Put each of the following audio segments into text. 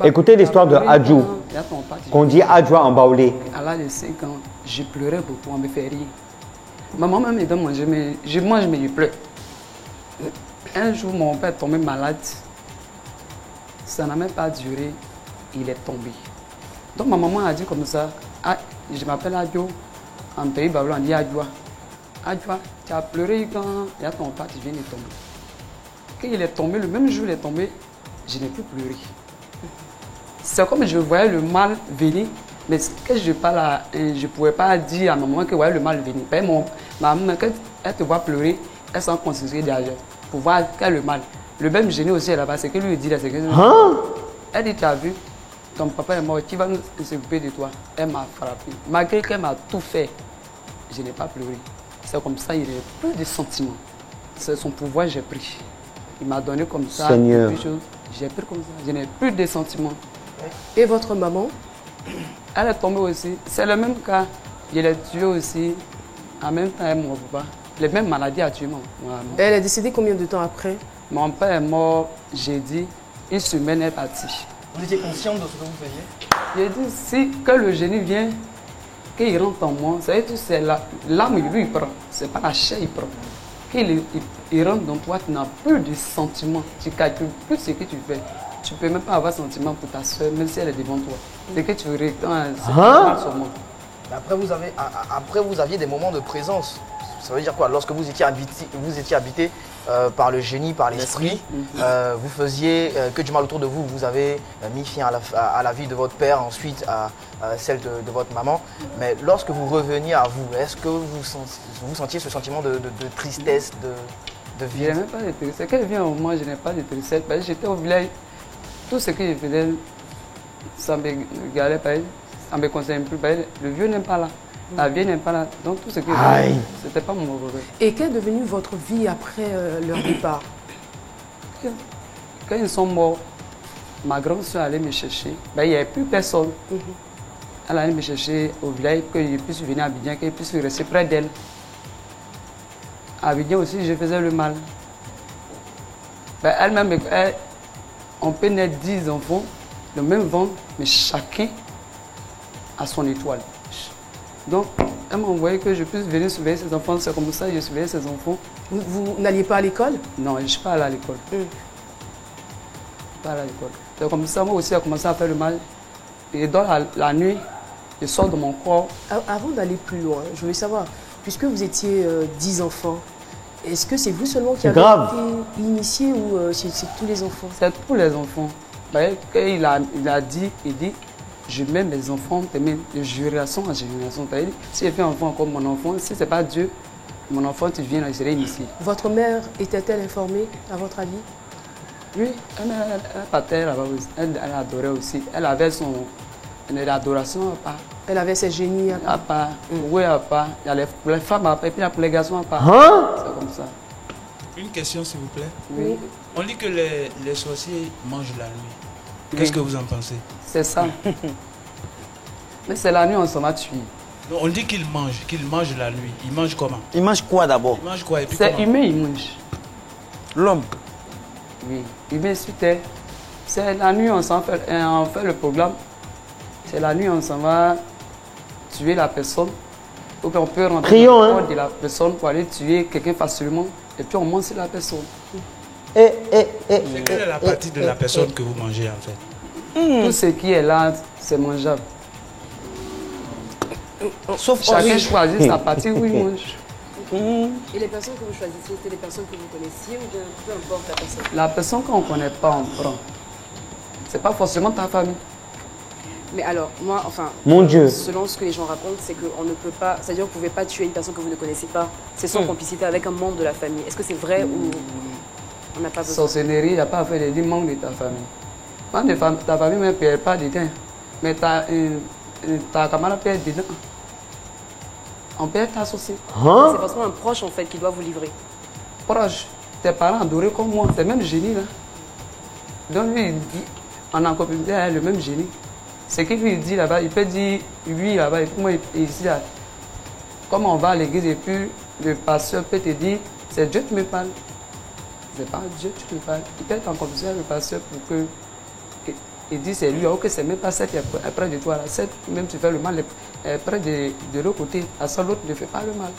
Écoutez l'histoire de Adjou, qu'on dit Adjoua en baoulé. À l'âge de 5 ans, je pleurais beaucoup, on me fait rire. Ma maman me donne manger, mais je mange, mais je pleure. Un jour, mon père est tombé malade. Ça n'a même pas duré, il est tombé. Donc ma maman a dit comme ça, ah, je m'appelle Adjo, en pays baoulé on dit Adjoua. Adjoua, tu as pleuré quand il y a ton père qui vient de tomber. Quand il est tombé, le même jour il est tombé, je n'ai plus pleuré. C'est comme je voyais le mal venir, mais quand je parle, je ne pouvais pas dire à ma maman que je voyais le mal venir. Ma maman, quand elle te voit pleurer, elle s'en considère derrière pour voir quel est le mal. Le même génie aussi là-bas, c'est que lui dit là, c'est que. Elle dit, tu as vu, ton papa est mort, qui va nous s'occuper de toi? Elle m'a frappé. Malgré qu'elle m'a tout fait, je n'ai pas pleuré. C'est comme ça, il n'y a plus de sentiments. C'est son pouvoir, j'ai pris. Il m'a donné comme ça. Seigneur. J'ai pris comme ça, je n'ai plus de sentiments. Et votre maman? Elle est tombée aussi. C'est le même cas. Je l'ai tuée aussi. En même temps, elle est morte. Les mêmes maladies a tué mon maman. Elle est décédée combien de temps après? Mon père est mort, j'ai dit, une semaine est partie. Vous étiez conscient de ce que vous faisiez? J'ai dit, si que le génie vient, qu'il rentre en moi, ça veut dire que c'est l'âme, lui, il prend. C'est pas la chair, il prend. Qu'il rentre dans toi, tu n'as plus de sentiments. Tu ne calcules plus ce que tu fais. Tu ne peux même pas avoir sentiment pour ta soeur, même si elle est devant toi. C'est que tu regardes, c'est sur moi. Après, vous aviez des moments de présence. Ça veut dire quoi? Lorsque vous étiez habité par le génie, par l'esprit, vous faisiez que du mal autour de vous. Vous avez mis fin à la vie de votre père, ensuite à celle de votre maman. Mais lorsque vous reveniez à vous, est-ce que vous sentiez ce sentiment de tristesse, de Je vide? n'ai même pas de tristesse. Quand elle vient au moins, je n'ai pas de tristesse. Parce que j'étais au village, tout ce que je faisais, ça me regardait, ça ne me concerne plus. Le vieux n'est pas là. La vieille n'est pas là. Donc tout ce que je faisais, ce n'était pas mon rôle. Et qu'est devenue votre vie après leur départ? Quand ils sont morts, ma grande soeur allait me chercher. Il n'y avait plus personne. Elle allait me chercher au village pour que je puisse venir à Abidjan, que je puisse rester près d'elle. À Abidjan aussi, je faisais le mal. Elle-même, on peut naître 10 enfants, le même ventre, mais chacun a son étoile. Donc, elle m'a envoyé que je puisse venir surveiller ses enfants. C'est comme ça que je surveillais ses enfants. Vous n'alliez pas à l'école? Non, je ne suis pas allé à l'école. Pas à l'école. C'est comme ça, moi aussi, j'ai commencé à faire le mal. Et dans la nuit, je sors de mon corps. Avant d'aller plus loin, je voulais savoir, puisque vous étiez 10 enfants, est-ce que c'est vous seulement qui avez été initié ou c'est tous les enfants? C'est tous les enfants. Il a dit, je mets mes enfants de génération en génération. Si je fais un enfant comme mon enfant, si ce n'est pas Dieu, mon enfant, tu viens, je serai initié. Votre mère était-elle informée, à votre avis? Oui, elle partait là-bas aussi. Elle adorait aussi. Elle avait son adoration à part. Elle avait ses génies à part. Oui, à part. Il y a les femmes à part et puis il y a les garçons à part. C'est comme ça. Une question, s'il vous plaît. Oui. On dit que les sorciers mangent la nuit. Qu'est-ce que vous en pensez? C'est ça. Mais c'est la nuit, on s'en va tuer. Non, on dit qu'ils mangent la nuit. Ils mangent comment? Ils mangent quoi d'abord? Ils mangent quoi et puis c'est comment? humain, ils mangent. L'homme? Oui, humain sur terre. C'est la nuit, on fait le programme. C'est la nuit, on s'en va tuer la personne. Ou bien on peut rentrer dans le corps de la personne pour aller tuer quelqu'un facilement. Et puis on mange sur la personne. C'est quelle est la partie de la personne que vous mangez en fait? Tout ce qui est là, c'est mangeable. Sauf chacun choisit sa partie où il mange. Et les personnes que vous choisissez, c'était des personnes que vous connaissiez ou bien peu importe la personne? La personne qu'on ne connaît pas, on prend. C'est pas forcément ta famille. Mais alors, moi, enfin, Mon Dieu. Selon ce que les gens racontent, c'est qu'on ne peut pas, c'est-à-dire que vous ne pouvez pas tuer une personne que vous ne connaissez pas. C'est sans complicité avec un membre de la famille. Est-ce que c'est vrai ou on n'a pas besoin? Sorcellerie, il n'y a pas à faire des membres de ta famille. Même ta famille ne perd pas dedans. Mais ta camarade perd dedans. On perd ta société. C'est forcément un proche en fait qui doit vous livrer. Proche. Tes parents adorés comme moi, c'est le même génie là. Donc lui, il dit, on a encore le même génie. Ce qu'il lui dit là-bas, il peut dire oui là-bas, et puis moi ici là. Comme on va à l'église et puis le pasteur peut te dire, c'est Dieu qui me parle. C'est pas Dieu qui te parle. Il peut être en commission avec le pasteur pour que Il dit c'est lui, ok, c'est même pas cette qui est près de toi, là. Cette, même tu fais le mal, est près de l'autre côté. À ça, l'autre ne fait pas le mal.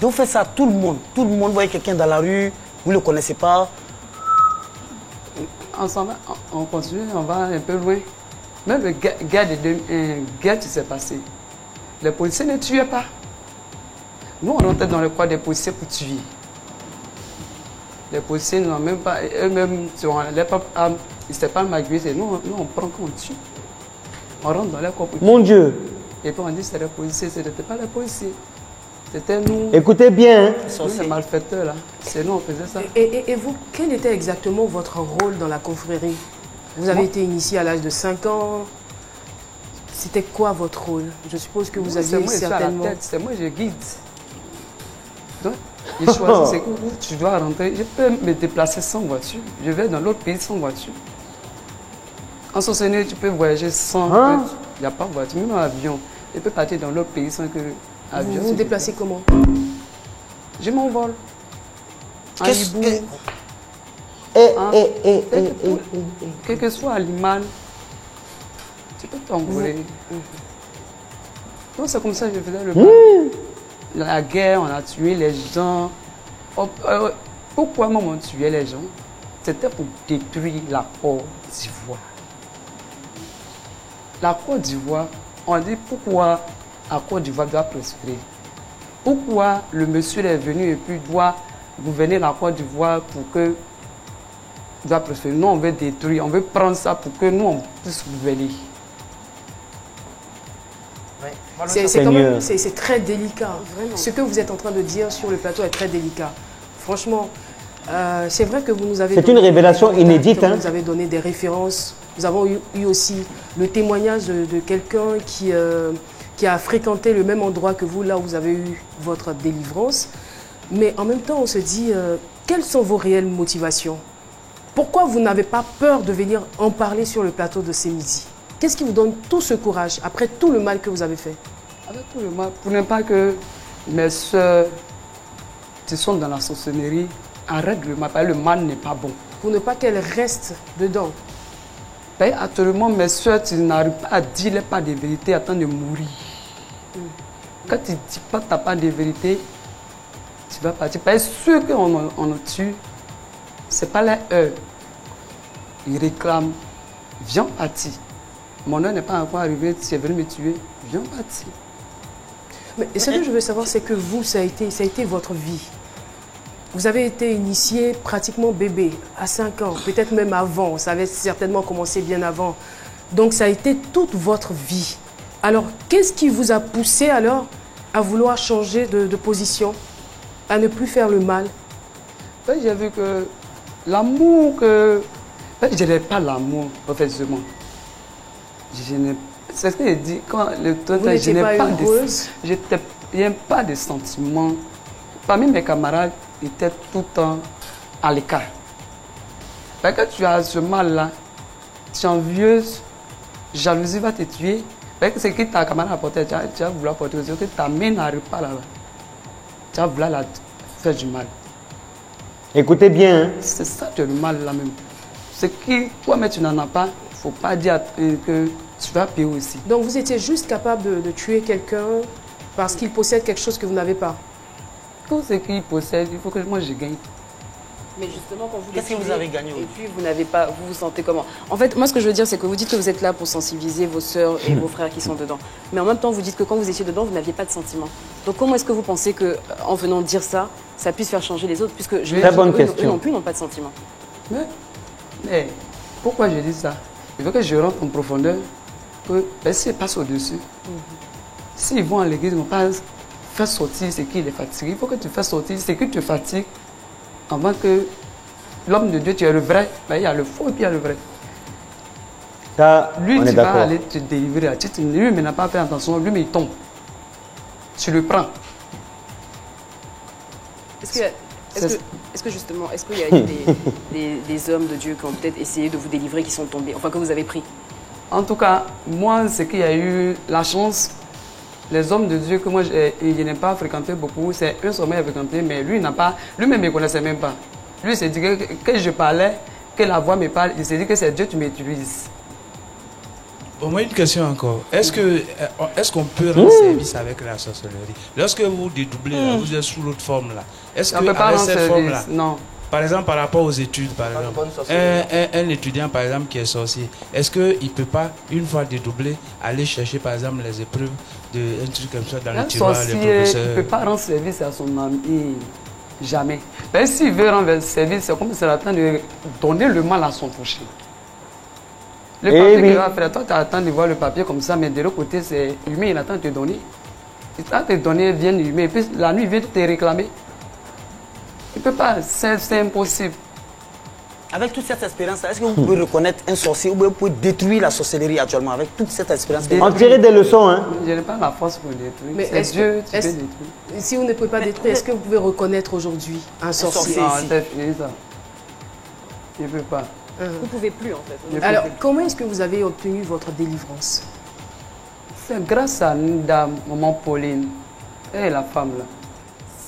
Donc, vous faites ça à tout le monde. Tout le monde voit quelqu'un dans la rue, vous ne le connaissez pas. Ensemble, on continue, on va un peu loin. Même le guerre qui s'est passé, les policiers ne tuaient pas. Nous, on rentrait dans le coin des policiers pour tuer. Les policiers n'ont même pas, eux-mêmes, sur les propres armes, ils ne s'étaient pas maguisés. Nous, on prend qu'on tue. On rentre dans les corps pour tuer. Mon Dieu. Et puis on dit que c'était les policiers, ce n'était pas les policiers. C'était nous. Écoutez bien. Nous, les malfaiteurs, là. C'est nous, on faisait ça. Et vous, quel était exactement votre rôle dans la confrérie? Vous avez été initié à l'âge de 5 ans. C'était quoi votre rôle? Je suppose que vous aviez certainement... C'est moi, je guide. Donc, je choisis c'est où tu dois rentrer. Je peux me déplacer sans voiture. Je vais dans l'autre pays sans voiture. En Sosséné, tu peux voyager sans... Il n'y a pas de voiture, même en avion. Je peux partir dans l'autre pays sans que... Vous vous déplacez comment? Je m'envole. Quel que soit l'animal, tu peux t'envoler. Donc c'est comme ça que je faisais le mal. La guerre, on a tué les gens. Pourquoi maman tuait les gens? C'était pour détruire la Côte d'Ivoire. La Côte d'Ivoire, on dit pourquoi la Côte d'Ivoire doit prospérer. Pourquoi le monsieur est venu et puis doit gouverner la Côte d'Ivoire pour que doit prospérer. Nous, on veut détruire, on veut prendre ça pour que nous, on puisse gouverner. C'est très délicat. Vraiment. Ce que vous êtes en train de dire sur le plateau est très délicat. Franchement, c'est vrai que vous nous avez... C'est une révélation inédite. Vous nous avez donné des références. Nous avons eu aussi le témoignage de quelqu'un qui a fréquenté le même endroit que vous, là où vous avez eu votre délivrance. Mais en même temps, on se dit, quelles sont vos réelles motivations? Pourquoi vous n'avez pas peur de venir en parler sur le plateau de ce midi? Qu'est-ce qui vous donne tout ce courage après tout le mal que vous avez fait? Avec tout le mal, pour ne pas que mes soeurs qui sont dans la sorcellerie arrêtent le mal, parce que le mal n'est pas bon. Pour ne pas qu'elles restent dedans. Actuellement, mes soeurs, tu n'arrives pas à dire pas de vérité à temps de mourir. Quand tu ne dis pas ta part de vérité, tu vas partir. Parce que ceux qu'on nous tue, ce n'est pas leur heure. Ils réclament, viens partir. Mon heure n'est pas encore arrivée, tu es venu me tuer, viens partir. Mais ce que je veux savoir, c'est que vous, ça a été votre vie. Vous avez été initié pratiquement bébé, à 5 ans, peut-être même avant. Ça avait certainement commencé bien avant. Donc ça a été toute votre vie. Alors, qu'est-ce qui vous a poussé alors à vouloir changer de position, à ne plus faire le mal? J'ai vu que l'amour que... Je n'ai pas l'amour, professionnellement. C'est ce que je dis, quand le temps, je n'ai pas de sentiments. Parmi mes camarades, ils étaient tout le temps à l'écart. Parce que tu as ce mal-là, tu es envieuse, jalousie va te tuer. Parce que c'est que ta camarade a porté, tu vas vouloir porter aussi, que ta main n'arrive pas là-bas. Tu vas vouloir la faire du mal. Écoutez bien. Hein? C'est ça le mal là même. C'est que toi, mais tu n'en as pas, il ne faut pas dire que tu vas payer aussi. Donc vous étiez juste capable de tuer quelqu'un parce qu'il possède quelque chose que vous n'avez pas? Tout ce qu'il possède, il faut que moi je gagne. Mais justement, quand vous qu'est-ce que vous avez gagné? Et puis vous n'avez pas, vous vous sentez comment? En fait, moi ce que je veux dire, c'est que vous dites que vous êtes là pour sensibiliser vos sœurs et vos frères qui sont dedans. Mais en même temps, vous dites que quand vous étiez dedans, vous n'aviez pas de sentiments. Donc comment est-ce que vous pensez qu'en venant dire ça, ça puisse faire changer les autres, puisque très bonne question. Eux non plus n'ont pas de sentiments. Mais pourquoi je dis ça? Il faut que je rentre en profondeur, que s'ils passent au-dessus, s'ils vont à l'église, ils ne vont pas faire sortir ce qui les fatigue. Il faut que tu fasses sortir ce qui te fatigue avant que l'homme de Dieu, tu es le vrai. Ben, il y a le faux et puis il y a le vrai. Ça, lui, on tu est vas aller te délivrer. Lui, mais n'a pas fait attention. Lui, mais il tombe. Tu le prends. Est-ce que justement, est-ce qu'il y a eu des hommes de Dieu qui ont peut-être essayé de vous délivrer, qui sont tombés, enfin que vous avez pris? En tout cas, moi, c'est qu'il y a eu la chance. Les hommes de Dieu que moi, je n'ai pas fréquenté beaucoup, c'est un sommet à fréquenter, mais lui, n'a pas, lui-même, il ne connaissait même pas. Lui, il s'est dit que je parlais, que la voix me parle, il se dit que c'est Dieu qui m'utilise. Au moins une question encore. Est-ce qu'on peut rendre service avec la sorcellerie? Lorsque vous dédoublez, là, vous êtes sous l'autre forme là. Est-ce que avec cette forme là, non. par exemple par rapport aux études, par exemple, un étudiant par exemple qui est sorcier, est-ce qu'il ne peut pas une fois dédoublé aller chercher par exemple les épreuves de un truc comme ça dans le tiroir, les professeurs? Il ne peut pas rendre service à son ami. Jamais. Mais s'il veut rendre service, c'est comme si c'est attend de donner le mal à son prochain. Le papier qu'il va faire, toi tu attends de voir le papier comme ça, mais de l'autre côté, c'est humain, il attend de te donner. Il attend de te donner bien humain, et puis la nuit, il vient te réclamer. Il ne peut pas, c'est impossible. Avec toute cette expérience, est-ce que vous pouvez reconnaître un sorcier ou vous pouvez détruire la sorcellerie actuellement avec toute cette expérience? En tirer des leçons, hein? Je n'ai pas la force pour détruire. Mais c'est Dieu qui peut détruire. Si vous ne pouvez pas détruire, est-ce que vous pouvez reconnaître aujourd'hui un sorcier Non, ici? c'est fini ça. Je ne peux pas. Vous ne pouvez plus en fait. Alors, comment est-ce que vous avez obtenu votre délivrance? C'est grâce à une dame, maman Pauline, et la femme là.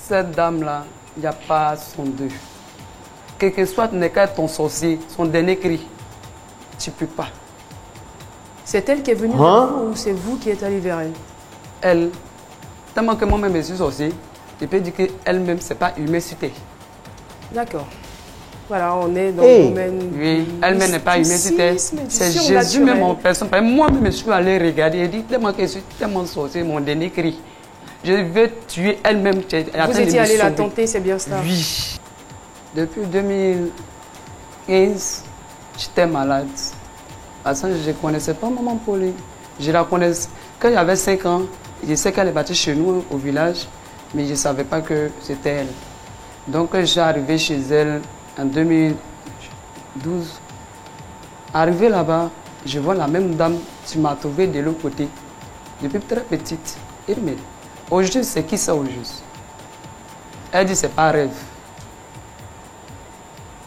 Cette dame-là, il n'y a pas son deux. Quel que soit ton sorcier, son dernier cri, tu ne peux pas. C'est elle qui est venue vers vous ou c'est vous qui êtes allé vers elle? Elle, tellement que moi-même je suis sorcier, je peux dire qu'elle-même, ce n'est pas humecité. D'accord. Voilà, on est dans le domaine. Oui, elle-même n'est pas humecité. C'est Jésus même en personne. Moi-même, je suis allé regarder et dit tellement que je suis tellement sorcier, mon dernier cri. Je veux tuer elle-même. Vous étiez allé la tenter, c'est bien ça? Oui. Depuis 2015, j'étais malade. Je ne connaissais pas maman Pauline. Je la connaissais. Quand j'avais 5 ans, je sais qu'elle est partie chez nous au village, mais je ne savais pas que c'était elle. Donc, je suis arrivé chez elle en 2012. Arrivé là-bas, je vois la même dame qui m'a trouvé de l'autre côté, depuis très petite. Elle me dit, au juste, c'est qui ça au juste? Elle dit, c'est pas un rêve.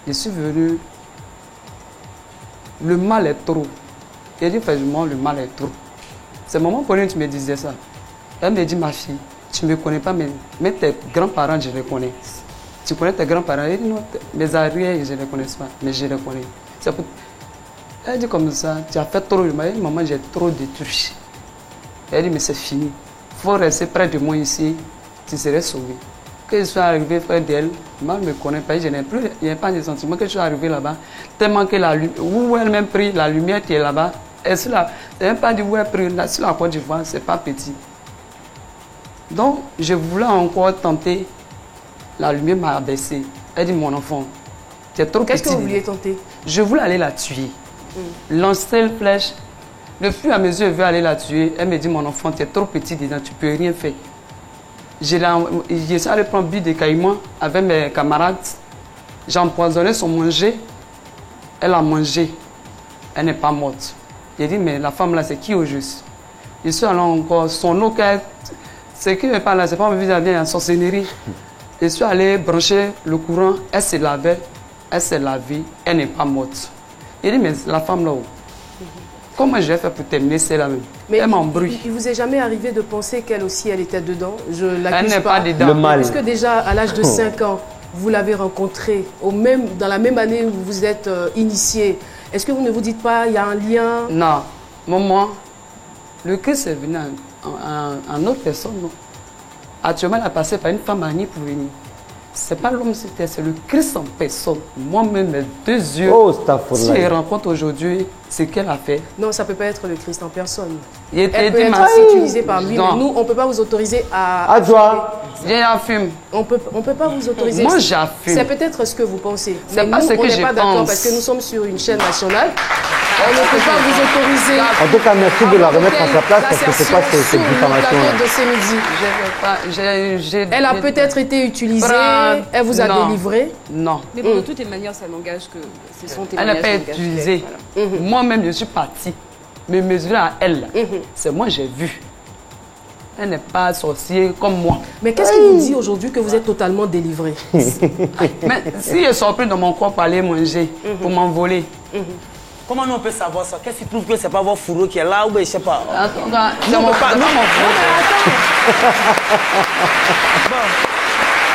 Je suis venu, le mal est trop. Elle dit, effectivement, le mal est trop. C'est maman Pauline qui me disait ça. Elle me dit, ma fille, tu ne me connais pas, mais tes grands-parents, je les connais. Tu connais tes grands-parents? Elle dit, non, mes arrières, je ne les connais pas, mais je les connais. Elle dit comme ça, tu as fait trop. Elle dit, maman, j'ai trop détruit. Elle dit, mais c'est fini. Il faut rester près de moi ici, tu serais sauvé. Que je suis arrivé près d'elle, moi je ne me connais pas, je n'ai plus, il n'y a pas de sentiment que je suis arrivé là-bas. Tellement que la lumière, où elle m'a pris, la lumière qui est là-bas, elle ne même pas dit où elle a pris, là, sur la Côte d'Ivoire, ce n'est pas petit. Donc, je voulais encore tenter, la lumière m'a abaissé. Elle dit, mon enfant, tu es trop petit. Qu'est-ce que vous vouliez tenter? Je voulais aller la tuer. Lancer une flèche. Le fur et à mesure, je veux aller la tuer. Elle me dit, mon enfant, tu es trop petit dedans, tu ne peux rien faire. Je suis allé prendre but de caïman avec mes camarades. J'ai empoisonné son manger. Elle a mangé. Elle n'est pas morte. J'ai dit, mais la femme là, c'est qui au juste? Je suis allé encore, son eau, c'est qui me parle là, c'est pas vis-à-vis en sorcellerie. Je suis allé brancher le courant, elle se lavait, elle s'est lavée, elle n'est pas morte. J'ai dit, mais la femme là, comment je vais faire pour terminer celle-là même? Mais elle m'embrouille. Il vous est jamais arrivé de penser qu'elle aussi, elle était dedans? Je l'accuse elle n'est pas dedans. Le mal. Est-ce que déjà, à l'âge de 5 ans, vous l'avez rencontrée, dans la même année où vous êtes initié? Est-ce que vous ne vous dites pas, il y a un lien? Non. Maman, le Christ est venu en autre personne. Non? Actuellement, elle a passé par une femme mariée pour venir. Ce n'est pas l'homme, c'est le Christ en personne. Moi-même, mes deux yeux, si elle rencontre aujourd'hui, c'est qu'elle a fait. Non, ça ne peut pas être le Christ en personne. Elle peut être utilisée par lui, mais nous, on ne peut pas vous autoriser à... Adjoa. J'affume. On ne peut pas vous autoriser. Moi, j'affume. C'est peut-être ce que vous pensez. C'est pas nous, ce que je pense. On n'est pas d'accord parce que nous sommes sur une chaîne nationale. On ne peut pas vous autoriser. En tout cas, merci de la remettre à sa place parce que c'est pas cette diffamation. Elle a peut-être été utilisée, elle vous a délivré. Non. Mais bon, de toutes les manières, ça n'engage que c'est son témoignage. Elle n'a pas utilisé. Moi-même, je suis partie. Me mesurer à elle, c'est moi j'ai vu. Elle n'est pas sorcière comme moi. Mais qu'est-ce qui vous dit aujourd'hui que vous êtes totalement délivré? Mais si je sors plus dans mon corps pour aller manger, pour m'envoler. Comment nous on peut savoir ça? Qu'est-ce qui prouve que ce n'est pas votre fourreau qui est là ou bien je ne sais pas? Attends, c'est mon fourreau.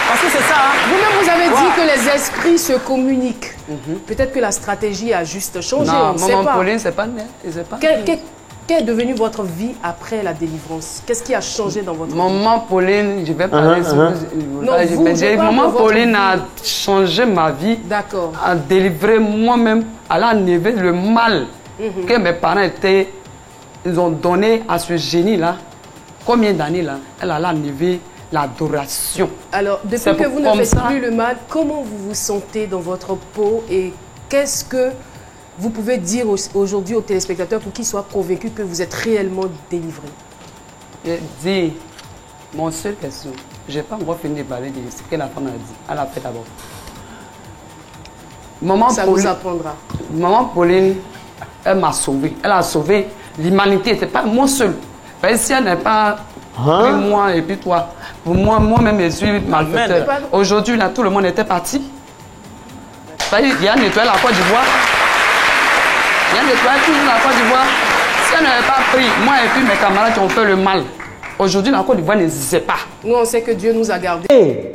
Parce que c'est ça. Hein. Vous-même, vous avez dit que les esprits se communiquent. Peut-être que la stratégie a juste changé, on ne sait pas. Maman Pauline, c'est pas né. Qu'est devenu votre vie après la délivrance? Qu'est-ce qui a changé dans votre vie? Maman Pauline, je vais parler sur Maman Pauline a changé ma vie. D'accord. A délivré moi-même. Elle a enlevé le mal que mes parents ils ont donné à ce génie-là. Combien d'années là? Elle a enlevé l'adoration. Alors, depuis que vous ne faites plus le mal, comment vous vous sentez dans votre peau et qu'est-ce que vous pouvez dire aujourd'hui aux téléspectateurs pour qu'ils soient convaincus que vous êtes réellement délivrés? Je dis, mon seule question, je n'ai pas encore fini de parler de ce que la femme a dit. Elle a fait d'abord. Ça vous apprendra. Maman Pauline, elle m'a sauvé. Elle a sauvé l'humanité. Ce n'est pas moi seul. Parce que si elle n'est pas pris moi et puis toi, pour moi-même, je suis malfaiteur. Aujourd'hui, là, tout le monde était parti. Il y a nettoyé la Côte d'Ivoire. Il y a nettoyé toujours la Côte d'Ivoire. Si elle n'avait pas pris, moi et puis mes camarades qui ont fait le mal, aujourd'hui, la Côte d'Ivoire n'existait pas. Nous, on sait que Dieu nous a gardés. Hey,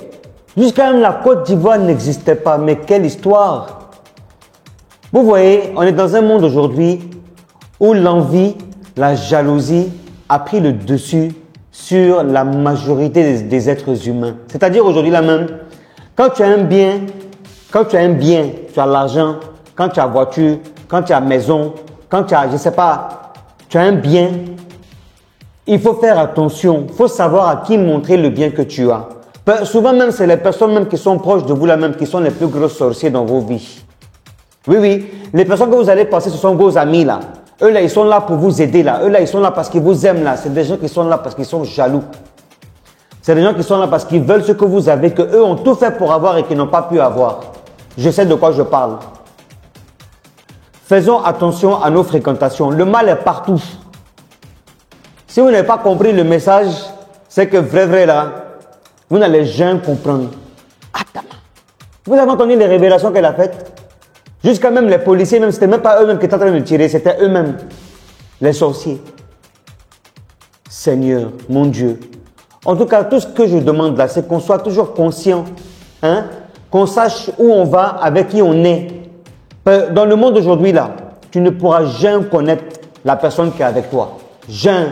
jusqu'à même la Côte d'Ivoire n'existait pas. Mais quelle histoire! Vous voyez, on est dans un monde aujourd'hui où l'envie, la jalousie a pris le dessus sur la majorité des êtres humains. C'est-à-dire aujourd'hui là même, quand tu as un bien, tu as l'argent, quand tu as voiture, quand tu as maison, quand tu as, je sais pas, tu as un bien, il faut faire attention. Il faut savoir à qui montrer le bien que tu as. Souvent même, c'est les personnes même qui sont proches de vous là même qui sont les plus gros sorciers dans vos vies. Oui, oui. Les personnes que vous allez passer, ce sont vos amis là. Eux là, ils sont là pour vous aider là. Eux là, ils sont là parce qu'ils vous aiment là. C'est des gens qui sont là parce qu'ils sont jaloux. C'est des gens qui sont là parce qu'ils veulent ce que vous avez, que eux ont tout fait pour avoir et qu'ils n'ont pas pu avoir. Je sais de quoi je parle. Faisons attention à nos fréquentations. Le mal est partout. Si vous n'avez pas compris le message, c'est que vrai là, vous n'allez jamais comprendre. Vous avez entendu les révélations qu'elle a faites? Jusqu'à même les policiers, même c'était même pas eux-mêmes qui étaient en train de tirer, c'était eux-mêmes, les sorciers. Seigneur, mon Dieu. En tout cas, tout ce que je demande là, c'est qu'on soit toujours conscient, hein, qu'on sache où on va, avec qui on est. Dans le monde d'aujourd'hui là, tu ne pourras jamais connaître la personne qui est avec toi. Jamais.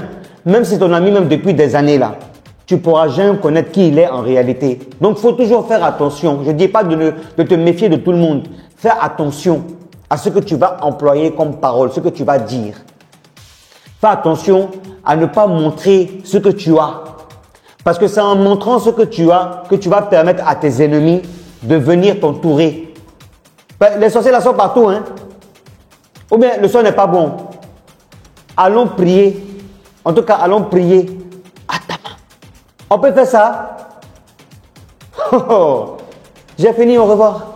Même si c'est ton ami, même depuis des années là, tu ne pourras jamais connaître qui il est en réalité. Donc, il faut toujours faire attention. Je ne dis pas de te méfier de tout le monde. Fais attention à ce que tu vas employer comme parole, ce que tu vas dire. Fais attention à ne pas montrer ce que tu as. Parce que c'est en montrant ce que tu as que tu vas permettre à tes ennemis de venir t'entourer. Les sorciers là sont partout, hein. Ou bien le son n'est pas bon. Allons prier. En tout cas, allons prier. On peut faire ça. J'ai fini, au revoir.